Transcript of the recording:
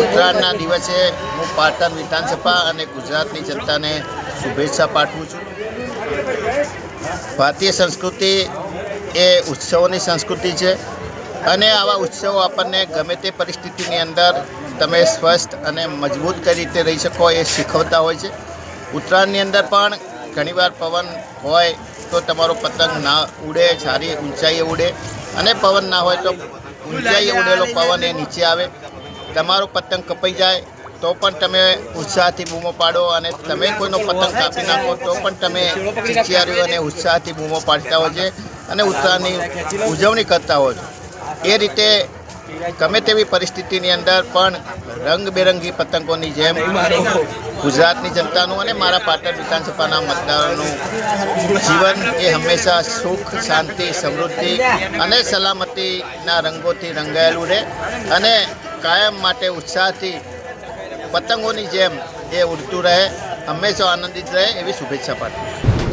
ઉત્તરાયણના દિવસે હું પાટણ વિધાનસભા અને ગુજરાતની જનતાને શુભેચ્છા પાઠવું છું। ભારતીય સંસ્કૃતિ એ ઉત્સવોની સંસ્કૃતિ છે અને આવા ઉત્સવો આપણને ગમે તે પરિસ્થિતિની અંદર તમે સ્વસ્થ અને મજબૂત કઈ રીતે રહી શકો એ શીખવતા હોય છે। ઉત્તરાયણની અંદર પણ ઘણીવાર પવન હોય તો તમારો પતંગ ના ઉડે, સારી ઊંચાઈએ ઉડે, અને પવન ના હોય તો ઊંચાઈએ ઉડેલો પવન એ નીચે આવે, તમારો પતંગ કપાઈ જાય તો પણ તમે ઉત્સાહથી બૂમો પાડો, અને તમે કોઈનો પતંગ કાપી નાખો તો પણ તમે ચિચિયારીઓ અને ઉત્સાહથી બૂમો પાડતા હોય છે અને ઉત્સાહની ઉજવણી કરતા હોય છો। એ રીતે ગમે તેવી પરિસ્થિતિની અંદર પણ રંગબેરંગી પતંગોની જેમ ગુજરાતની જનતાનું અને મારા પાટણ વિધાનસભાના મતદારોનું જીવન એ હંમેશા સુખ, શાંતિ, સમૃદ્ધિ અને સલામતીના રંગોથી રંગાયેલું રહે અને કાયમ માટે ઉત્સાહથી પતંગોની જેમ એ ઉડતું રહે, હંમેશા આનંદિત રહે એવી શુભેચ્છા પાઠવું છું।